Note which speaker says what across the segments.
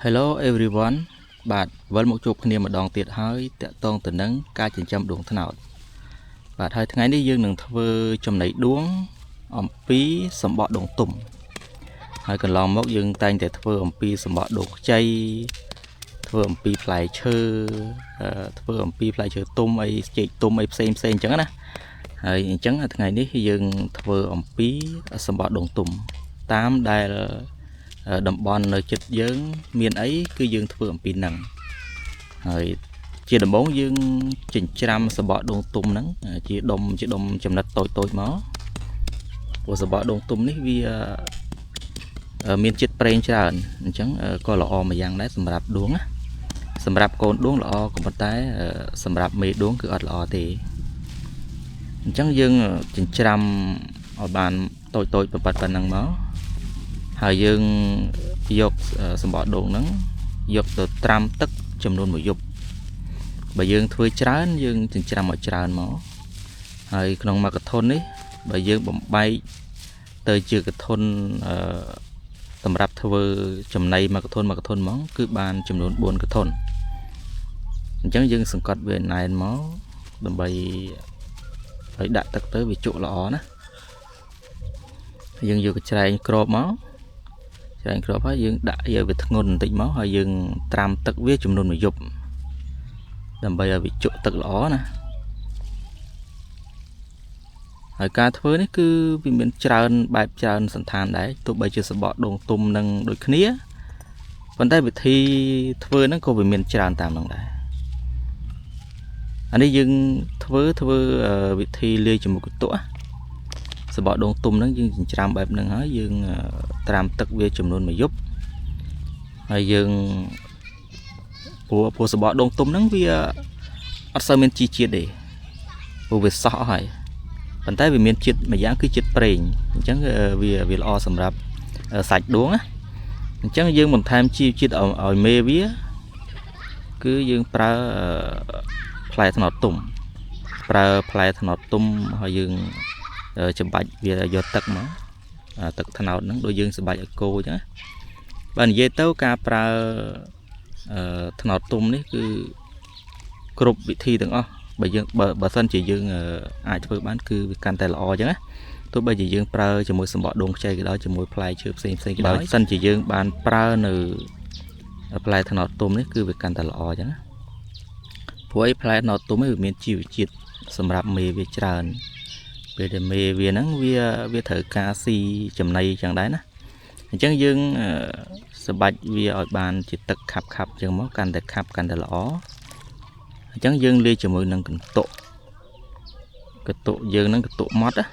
Speaker 1: Hello everyone បាទវិលមកជួបគ្នាម្ដងទៀតហើយតាក់ទងទៅនឹងការចិញ្ចឹមដួងត្នោតបាទហើយថ្ងៃនេះយើងនឹងធ្វើចំណីដួងអំពីសម្បកដួងទុំហើយកន្លងមកយើងតែងតែធ្វើអំពីសម្បកដួងខ្ចីធ្វើអំពីផ្លែឈើធ្វើអំពីផ្លែឈើទុំអីចេកទុំអីផ្សេងអញ្ចឹងណាហើយអញ្ចឹងថ្ងៃនេះយើងធ្វើអំពីសម្បកដួងទុំតាមដែលតំបន់នៅជិតយើងមានអីគឺយើងធ្វើអំពីហ្នឹងហើយជាដំបូងយើងចិញ្ច្រាំសបកដួងទុំហ្នឹងជាដុំចំណិតតូចមកព្រោះសបកដួងទុំនេះវាមានជាតិប្រេងច្រើនអញ្ចឹងក៏ល្អមួយយ៉ាងដែរសម្រាប់ដួងណាសម្រាប់កូនដួងល្អក៏ប៉ុន្តែសម្រាប់មេដួងគឺអត់ល្អទេអញ្ចឹងយើងចិញ្ច្រាំឲ្យបានតូចប៉ុណ្ណឹងមកហើយយើងយកសម្បកដូងហ្នឹងយកទៅត្រាំទឹកចំនួន1យប់បើយើងធ្វើច្រើនយើងចិញ្ច្រាំឲ្យច្រើនមកហើយក្នុងមួយកធុននេះបើយើងបំបែកទៅជាកធុនសម្រាប់ធ្វើចំណីមួយកធុនហ្មងគឺបានចំនួន4កធុនអញ្ចឹងយើងសង្កត់វាណែនមកដើម្បីឲ្យដាក់ទឹកទៅវាជក់ល្អណាយើងយកកញ្ច្រែងគ្របមកហើយយើងដាក់ឲ្យវាធ្ងន់បន្តិចមកហើយយើងត្រាំទឹកវាចំនួន1យប់ដើម្បីឲ្យវាជក់ទឹកល្អណាហើយការធ្វើនេះគឺវាមានច្រើនបែបច្រើនសន្តានដែរទោះបីជាសបកដងទុំនឹងដូចគ្នាប៉ុន្តែវិធីធ្វើហ្នឹងក៏វាមានច្រើនតាមហ្នឹងដែរអានេះយើងធ្វើវិធីលាយជាមួយកន្ទក់សបកដងទុំហ្នឹងយើងចិញ្ច្រាំបែបហ្នឹងហើយយើងត្រាំទឹកវាចំនួន1យប់ហើយយើងព្រោះសបកដងទុំហ្នឹងវាអត់សូវមានជីជាតិទេព្រោះវាសោះហើយប៉ុន្តែវាមានជាតិមួយយ៉ាងគឺជាតិប្រេងអញ្ចឹងវាល្អសម្រាប់សាច់ដួងណាអញ្ចឹងយើងបន្ថែមជីជាតិឲ្យមេវាគឺយើងប្រើផ្លែត្នោតទុំហើយយើងចំបាច់វាយកទឹកមកទឹកត្នោតហ្នឹងដូចយើងសម្បាច់ឲ្យគោអញ្ចឹងបើនិយាយទៅការប្រើត្នោតទុំនេះគឺគ្រប់វិធីទាំងអស់បើសិនជាយើងអាចធ្វើបានគឺវាកាន់តែល្អអញ្ចឹងណាទោះបីជាយើងប្រើជាមួយសម្បកដួងខ្ចីក៏ដោយជាមួយផ្លែឈើផ្សេងក៏ដោយសិនជាយើងបានប្រើនៅផ្លែត្នោតទុំនេះគឺវាកាន់តែល្អអញ្ចឹងណាព្រោះឯផ្លែត្នោតទុំនេះវាមានជីវជាតិសម្រាប់មេវាច្រើនពេលដែលមេវាហ្នឹងវាត្រូវការស៊ីចំណីចឹងដែរណាអញ្ចឹងយើងសម្បាច់វាឲ្យបានជាទឹកខាប់ចឹងមកកាន់តែខាប់កាន់តែល្អអញ្ចឹងយើងលាយជាមួយនឹងកន្ទក់យើងហ្នឹងកន្ទក់ម៉ត់ណា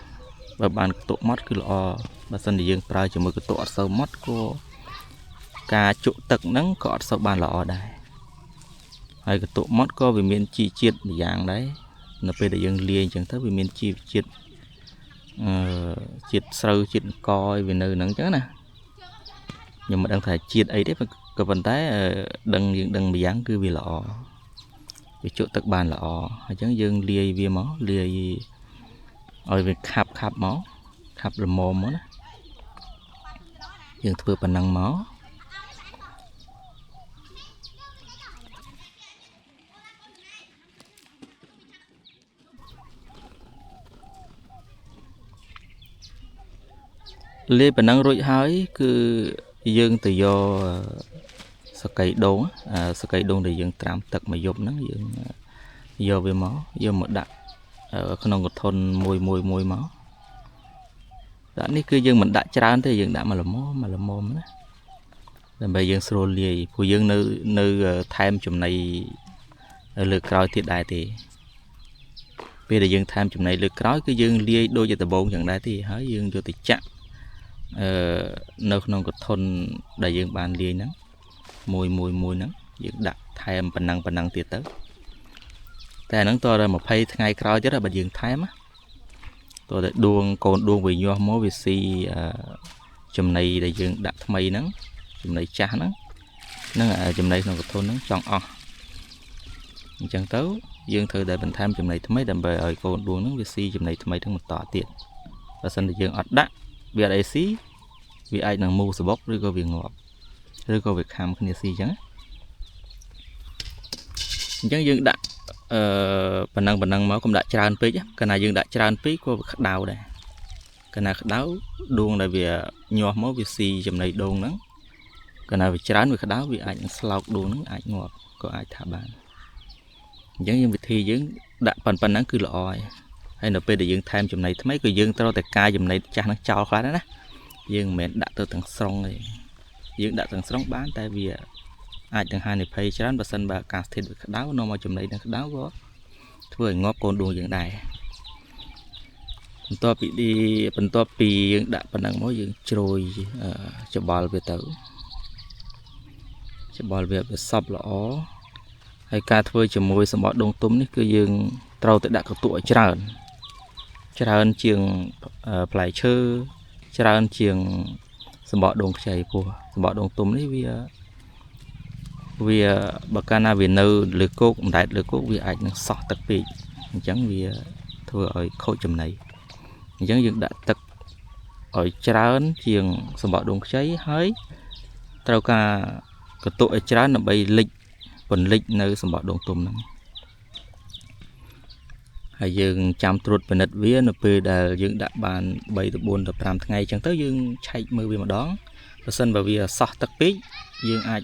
Speaker 1: បើបានកន្ទក់ម៉ត់គឺល្អបើសិនជាយើងប្រើជាមួយកន្ទក់អត់សូវម៉ត់ក៏ការជក់ទឹកហ្នឹងក៏អត់សូវបានល្អដែរហើយកន្ទក់ម៉ត់ក៏វាមានជីជាតិម្យ៉ាងដែរនៅពេលដែលយើងលាយអញ្ចឹងទៅវាមានជីជាតិជាតិស្រូវជាតិអង្គឲ្យវានៅហ្នឹងអញ្ចឹងណាខ្ញុំមិនដឹងថាជាតិអីទេក៏ប៉ុន្តែយើងដឹងម្យ៉ាងគឺវាល្អវាជក់ទឹកបានល្អអញ្ចឹងយើងលាយវាមកលាយឲ្យវាខាប់មកខាប់ល្មមមកណាយើងធ្វើប៉ុណ្ណឹងមកលាយប៉ុណ្ណឹងរួចហើយគឺយើងទៅយកសកៃដូងដែលយើងត្រាំទឹក1យប់ហ្នឹងយើងយកវាមកដាក់ក្នុងកធុនមួយមកដាក់នេះគឺយើងមិនដាក់ច្រើនទេយើងដាក់មកល្មមណាដើម្បីយើងស្រួលលាយព្រោះយើងនៅថែមចំណីលើក្រោយទៀតដែរទេពេលដែលយើងថែមចំណីលើក្រោយគឺយើងលាយដូចជាដំបូងចឹងដែរទេហើយយើងយកទៅចាក់នៅក្នុងកធុនដែលយើងបានលាយហ្នឹងមួយហ្នឹងយើងដាក់ថែមប៉ុណ្ណឹងទៀតទៅតែហ្នឹងតើ20ថ្ងៃក្រោយទៀតបើយើងថែមតើកូនដួងវាញាស់មកវាស៊ីចំណីដែលយើងដាក់ថ្មីហ្នឹងចំណីចាស់ហ្នឹងចំណីក្នុងកធុនហ្នឹងចង់អស់អញ្ចឹងទៅយើងត្រូវតែបន្ថែមចំណីថ្មីដើម្បីឲ្យកូនដួងហ្នឹងវាស៊ីចំណីថ្មីហ្នឹងបន្តទៀតបើសិនជាយើងអត់ដាក់វាអត់អីស៊ីវាអាចនឹងមូសបុកឬក៏វាងាប់ rồi có việc khám cái gì chẳng chẳng dương đã bản năng máu cũng đã tràn pí á cái này dương đã tràn pí có việc đau đây cái này đau đuông là vì nhỏ máu vì xì chấm này đuông nắng cái này vì tràn vì đau vì ảnh sọc đuông nắng ảnh ngọt có ai thả bàn giống như việc thi dưỡng đã phần nắng cứ lòi hay là bây để dương thêm chấm này mấy người dương tao tại ca chấm này cha nó cho khá đó dương mẹ đã từ tầng sông này dương đã tầng sông bán tại vì ai tầng hai này phải tràn và sân bà cả thịt đau nó mà chấm này đang đau quá thôi ngóp con đuông dương đài tôi bị đi phần tôi bị đã phần năng mỗi dương trôi cho bò về tử cho bò về sập lõ hay ca thôi cho môi sầm bọt đông túm ní cứ dương trâu tự đã có tuổi tràn chiềng phải chơi tràn chiềng sầm bọt đông chảy của sầm bọt đông túm ní vì bậc cana vì nâu lưỡi cốt đại lưỡi cốt vì ảnh sọt tật bị chẳng vì thôi ở khâu chấm này chẳng dương đã tật ở tràn chiềng sầm bọt đông cháy hơi trâu ca có tuổi tràn là bay lịch phần lịch nơi sầm bọt đông tùm nè hay dương chăm truột về nđất vía nó về là dương đã bàn 7 từ 4 từ 5 ngày chẳng tới dương chạy mưa về mà đón và sân vào vì sọt tật pí dương ai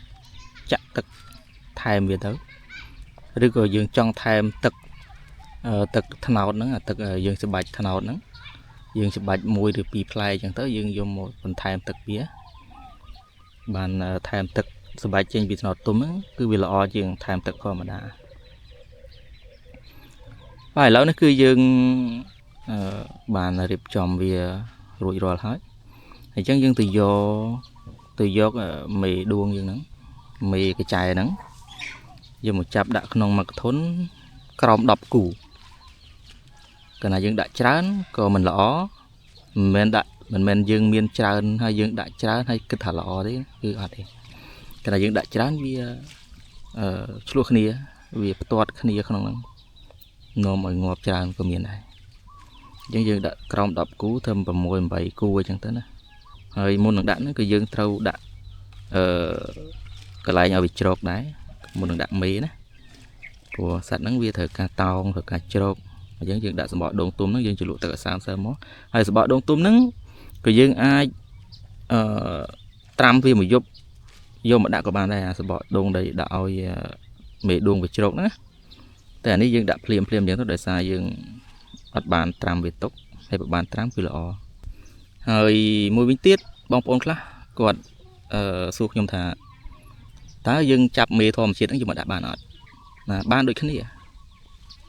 Speaker 1: chặt tật thèm về tới rồi dương trong thèm tật tật thân nào nữa tật dương sẽ bạch thân nào nữa dương sẽ bạch mùi được bị play chẳng tới dương vô một phần thèm tật vía bàn thèm tậtสบายใจบิดนอตุ้มคือวิลอจึงทำตะกอมาได้ไปแล้วนั่นคือยังบานริบจอมเวียรุ่ยรอดหายไอ้จังยังtừ do mì đuôngยังนั้นmì cái chàiนั้นยังmột chập đã không mặc thốn còng đập củ cái nàyยังđã chán còn mình lõ mình dương miên chán hay dương đã chán hay cái thả lõ đấyคืออะไรcái nàyយើងដាក់ច្រើនវាឆ្លោះគ្នាវាផ្ទាត់គ្នាក្នុងហ្នឹងនាំឲ្យងាប់ច្រើនក៏មានដែរអញ្ចឹងយើងដាក់ក្រោម10គូធ្វើ6 8គូអញ្ចឹងទៅណាហើយមុននឹងដាក់ហ្នឹងគឺយើងត្រូវដាក់កន្លែងឲ្យវាជ្រកដែរមុននឹងដាក់មេណាព្រោះសត្វហ្នឹងវាត្រូវការតោងត្រូវការជ្រកអញ្ចឹងយើងដាក់សម្បកដូងទុំហ្នឹងយើងជ្រលក់ទឹកឲ្យសាមសើមកហើយសម្បកដូងទុំហ្នឹងក៏យើងអាចត្រាំវាមួយយប់vô mà đã có bàn đây sẽ bỏ đôn đây đã oi mì đuông về trộn nữaแต่อันนี้ยังดับเพลียมอย่างตัวเดือดทรายยังอัดบานตามเวทตกให้บานตามคือละอเฮ้ยมวยวิ่งเตี้ยบองปนคละกอดสู้ยมถาถ้ายังจับเมทอมเช็ดนั่งอยู่มาดับบานอดมาบ้านโดยขั้นนี้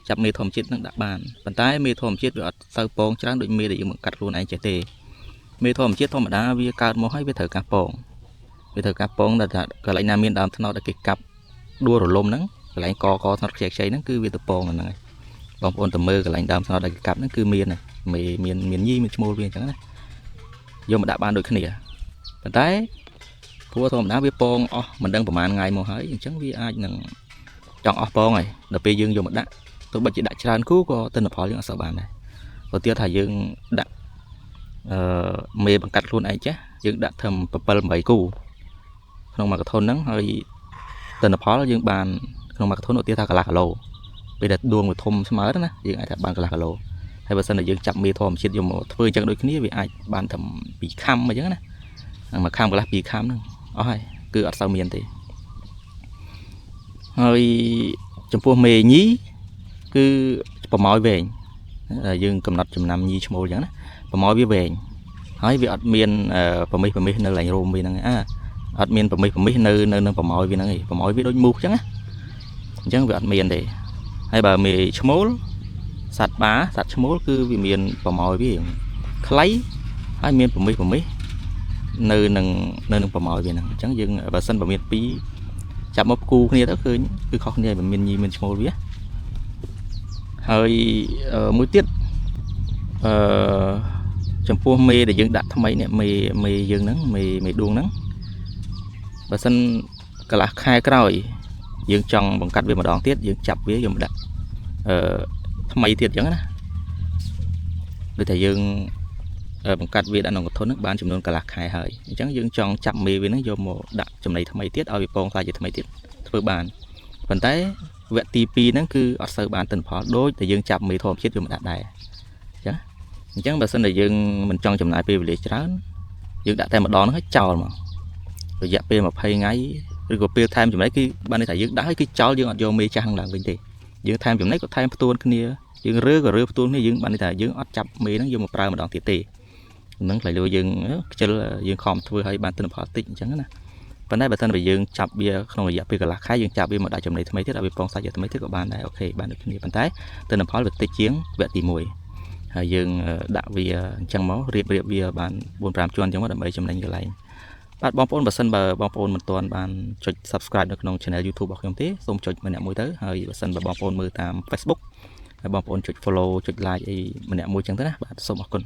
Speaker 1: จับเมทอมเช็ดนั่งดับบานปัจจัยเมทอมเช็ดแบบเสาปองจ้างโดยเมย์ได้ยังเหมือนกัดรูนไอเจเตเมทอมเช็ดทอมดาวิการมอให้ไปเถอะการปองvì thời cáp bóng là cái lại nam miền đàm thằng nào đã kịch cặp đua rồi lôm nắng cái lại co thằng chẹt cháy nắng cứ vì tập bóng này bóng ôn tầm mơ cái lại đàm thằng nào đã kịch cặp nắng cứ miền này miền nhi miền mô viên chẳng này vô mà đã ban được cái này bản tái thua thôi đã biết bóng mình đangประมาณ ngày mùa hái chẳng vì ai nằng chọn bóng này đợt bây dương vô một đá tôi bật chỉ đại tràn cứu có tên là phó những sở bàn này đầu tiên thầy dương đặt mê bằng cách luôn ấy chứ dương đặt thầm bờ 7 củ không mà cái thôn nắng hơi tên là phó là dương bàn không mà cái thôn nội tiêu tha cả lạc lồ bây giờ đuông một thôm mới đó nè dương ai thật bàn cả lạc lồ hay bữa sau này dương chậm mi thôm chết dùng một phơi chẳng đôi khi vì ai bàn thầm bị khăm mà chứ nè mà khăm cả lạc bị khăm nữa ôi cứ ở sau miền thì hơi chấm pua mề nhí cứ bỏ mỏi về dương cầm nát chấm năm nhí chấm mồi chẳng nè bỏ mỏi về hỏi vì ở miền bỏ mi nơi lại rùm vì năng ở miền bỏ mi nơi bỏ mỏi vì năng bỏ mỏi vì đôi mù chẳng á chẳng vì ở miền để hay bà mì chấm mối sạch bá sạch chấm mối cứ vì miền bỏ mỏi vì lấy hay miền bỏ mi nơi bỏ mỏi vì năng chẳng dừng bà sân bỏ miền pi chạm một cu kia đó cứ khó khăn mà miền chấm mối biết hơi mũi tiết chấm pua mì để dương đặt tham mấy nè mì dương nắng mì đuông nắng và sân cả là khai cái rồi dương trong bằng cách về mà đón tiết dương chập với dùng đặt tham mấy tiết chẳng á để thầy dương បង្កាត់វាដាក់ក្នុងកធុនហ្នឹងបានចំនួនកន្លះខែហើយអញ្ចឹងយើងចង់ចាប់មេវាហ្នឹងយកមកដាក់ចំណីថ្មីទៀតឲ្យវាពងខ្លាចជាថ្មីទៀតធ្វើបានប៉ុន្តែវគ្គទី2ហ្នឹងគឺអត់សូវបានទិន្នផលដូចតែយើងចាប់មេធម្មជាតិយកមកដាក់ដែរអញ្ចឹងបើសិនតែយើងមិនចង់ចំណាយពេលវេលាច្រើនយើងដាក់តែម្ដងហ្នឹងឲ្យចោលមករយៈពេល20ថ្ងៃឬក៏ពេលថែមចំណីគឺបានន័យថាយើងដាក់ឲ្យគឺចោលយើងអត់យកមេចាស់ហ្នឹងឡើងវិញទេយើងថែមចំណីក៏ថែមផ្ទួនគ្នាយើងរើក៏រើផ្ទួនគ្នាយើងបានន័យថាយើងអត់ចាប់មេហ្នឹងយកមកប្រើម្ដងទៀតទេហ្នឹងផ្លៃលួយើងខ្ជិលយើងខំធ្វើឲ្យបានទិន្នផលតិចអញ្ចឹងណាប៉ុន្តែបើសិនបើយើងចាប់វាក្នុងរយៈពេលកន្លះខែយើងចាប់វាមកដាក់ចំណីថ្មីទៀតឲ្យវាពងសាច់ថ្មីទៀតក៏បានដែរអូខេបានដូចគ្នាប៉ុន្តែទិន្នផលវាតិចជាងវគ្គទី1ហើយយើងដាក់វាអញ្ចឹងមករៀបវាបាន4-5ជាន់អញ្ចឹងមកដើម្បីចំណេញកន្លែងបាទបងប្អូនបើសិនបើបងប្អូនមិនទាន់បានចុច Subscribe នៅក្នុង Channel YouTube របស់ខ្ញុំទេសូមចុចម្នាក់មួយទៅហើយបើសិនបើបងប្អូនមើលតាម Facebook ហើយបងប្អូនចុច Follow ចុច Like អីម្នាក់មួយអញ្ចឹងទៅណាបាទសូមអរគុណ